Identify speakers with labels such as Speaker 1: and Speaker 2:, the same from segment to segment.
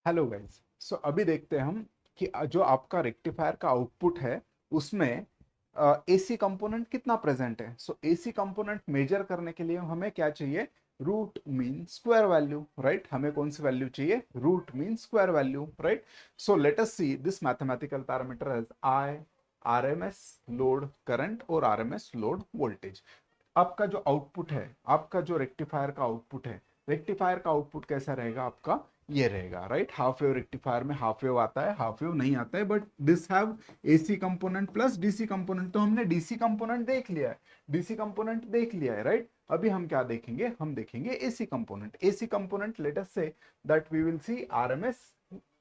Speaker 1: Hello guys. सो अभी देखते हैं हम कि जो आपका रेक्टिफायर का आउटपुट है उसमें एसी कंपोनेंट कितना प्रेजेंट है। सो एसी कंपोनेंट मेजर करने के लिए हमें क्या चाहिए? Root mean square value, right. हमें कौन सी वैल्यू चाहिए? Root mean square value, right. So let us see this mathematical parameter as I RMS load current और आरएमएस लोड वोल्टेज। आपका जो आउटपुट है, आपका जो रेक्टिफायर का आउटपुट है, रेक्टिफायर का आउटपुट कैसा रहेगा आपका? ये रहेगा, राइट। हाफ वेव रेक्टिफायर में हाफ वेव आता है, हाफ वेव नहीं आता है, but this have AC component plus DC component. तो हमने डीसी कंपोनेंट देख लिया है, डीसी कंपोनेंट देख लिया है, राइट। अभी हम क्या देखेंगे? हम देखेंगे AC component. AC component let us say that we will see RMS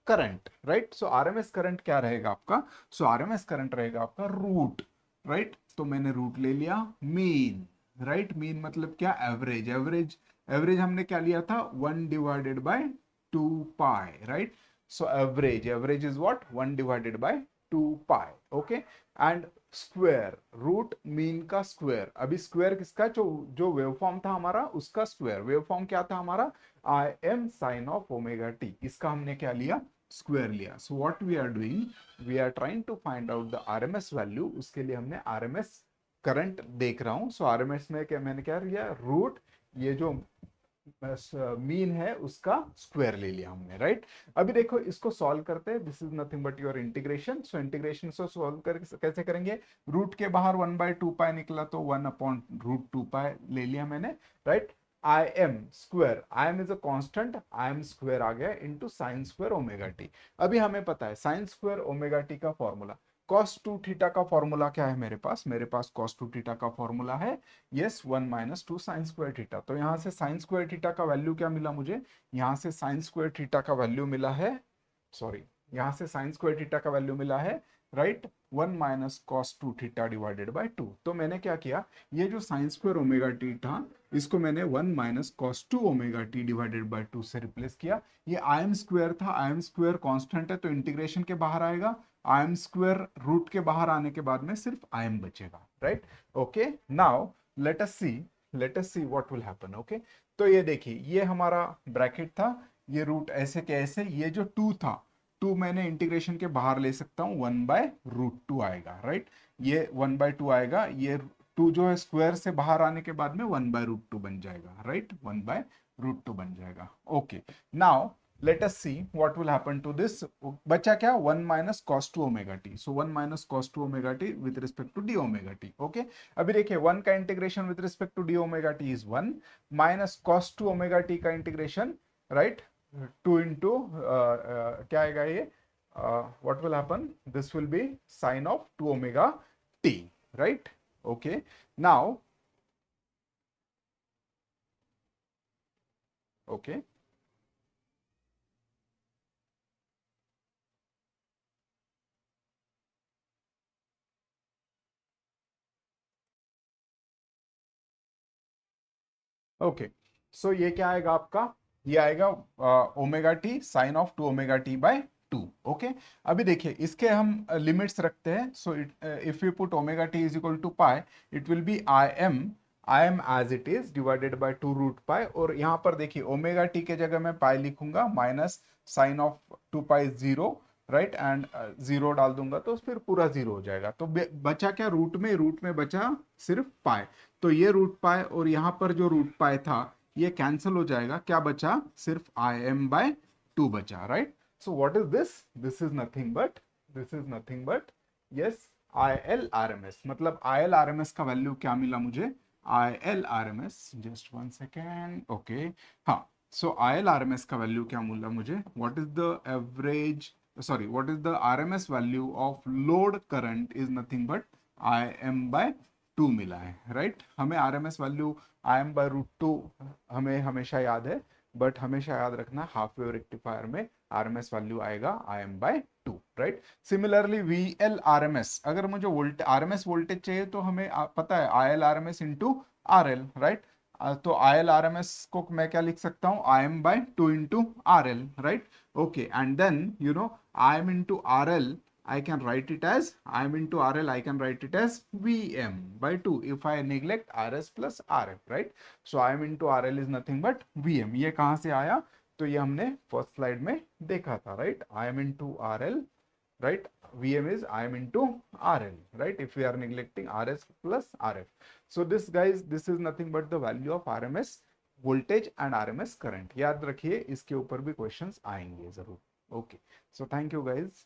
Speaker 1: current, right. So RMS current क्या रहेगा आपका? सो आरएमएस करंट रहेगा आपका रूट, राइट। तो मैंने रूट ले लिया मीन, राइट। मीन मतलब क्या? एवरेज। एवरेज एवरेज हमने क्या लिया था? 1/2 pi, right. So average, average is what? 1/2 pi, okay. And square, root mean का स्क्वायर। अभी स्क्वायर किसका? जो जो वेवफॉर्म था हमारा उसका स्क्वायर। वेवफॉर्म क्या था हमारा? I M sine of omega T. इसका हमने क्या लिया? स्क्वायर लिया। So what we are doing, we are trying to find out the RMS value. उसके लिए हमने आरएमएस करंट देख रहा हूं। सो आरएमएस में क्या मैंने क्या लिया? रूट, ये जो मीन है उसका स्क्वायर ले लिया हमने, राइट। अभी देखो इसको सॉल्व करते हैं। This is nothing but your integration. So integration से सॉल्व कर कैसे करेंगे? रूट के बाहर 1/2 पाई निकला तो 1/√2 पाई ले लिया मैंने, right. I M square, I M is a constant, I M square आ गया into sine square omega T. अभी हमें पता है साइन स्क्वायर ओमेगा टी का फॉर्मूला। कॉस टू थीटा का फॉर्मूला क्या है मेरे पास? मेरे पास कॉस टू थीटा का फॉर्मूला है यस 1 - 2 साइन स्क्वायर थीटा। तो यहां से साइन स्क्वायर थीटा का वैल्यू क्या मिला मुझे? यहां से साइन स्क्वायर थीटा का वैल्यू मिला है, सॉरी, यहां से साइन स्क्वायर थीटा का वैल्यू मिला है, right. 1 - cos 2 theta divided by 2। तो मैंने क्या किया? ये जो साइन स्क्वायर ओमेगा टी था इसको मैंने 1 - cos 2 omega T divided by 2 से रिप्लेस किया। ये आई एम स्क्वायर था, आई एम स्क्वायर कॉन्स्टेंट है तो इंटीग्रेशन के बाहर आएगा। आई एम स्क्वायर रूट के बाहर आने के बाद में सिर्फ आई एम बचेगा, right. Okay, now let us see, let us see what will happen, okay. तो ये देखिए, ये हमारा ब्रैकेट था, ये रूट ऐसे के ऐसे, ये जो टू था, टू मैंने इंटीग्रेशन के बाहर ले सकता हूं, 1/√2 आएगा, राइट। ये 1/2 आएगा, ये टू जो है स्क्वायर से बाहर आने के बाद में 1/√2 बन जाएगा, राइट। 1/√2 बन जाएगा, okay. Now let us see what will happen to this। बचा क्या? 1 - cos 2 omega T. So 1 - cos 2 omega T with respect to D omega T, okay. अभी देखिए, वन का integration with respect to D omega T is 1, -cos 2 omega T का integration, right, 2 into क्या आएगा ये? What will happen? This will be sine of 2 omega T, right. Okay, now okay, okay. So ये क्या आएगा आपका? ये आएगा omega T sign of 2 omega T by 2, okay. अभी देखिए इसके हम लिमिट्स रखते हैं। So if you put omega T is equal to pi, it will be I M as it is divided by 2√पाई। और यहाँ पर देखिए ओमेगा टी के जगह मैं पाई लिखूंगा, minus sine of 2 pi zero, right. And zero डाल दूंगा तो फिर पूरा जीरो हो जाएगा। तो बचा क्या रूट में बचा सिर्फ पाई। तो ये रूट पाई और यहां पर जो रूट पाई था ये कैंसिल हो जाएगा। क्या बचा? सिर्फ आई एम बाय 2 बचा, right. So what is this? This is nothing but, this is nothing but yes I L R M S. मतलब I L R M S का वैल्यू क्या मिला मुझे? I L R M S, just 1 second, okay. हाँ, so I L R M S का value क्या मिला मुझे? What is the average, sorry, what is the R M S value of load current is nothing but I M by 2 मिला है, right. हमें R M S value I M by √2 हमें हमेशा याद है, बट हमेशा याद रखना हाफ वेव रेक्टिफायर में आर एम एस वैल्यू आएगा I M by 2, right. Similarly V L R M S, अगर मुझे volt R M S voltage चाहिए तो हमें पता है I L R M S into R L, right. तो आई एल आर एम एस को मैं क्या लिख सकता हूँ? I M by 2 into R L, right. Okay, and then you know I M into R L, I can write it as I am into RL, I can write it as VM by 2 if I neglect RS plus RF, right? So I am into RL is nothing but VM. ये कहाँ से आया? तो ये हमने first slide में देखा था, right, I M into R L, right, Vm is Im into RL, right, if we are neglecting Rs plus Rf. So this guys, this is nothing but the value of RMS voltage and RMS current. याद रखिए, इसके ऊपर भी questions आएंगे जरूर. Okay, so thank you guys.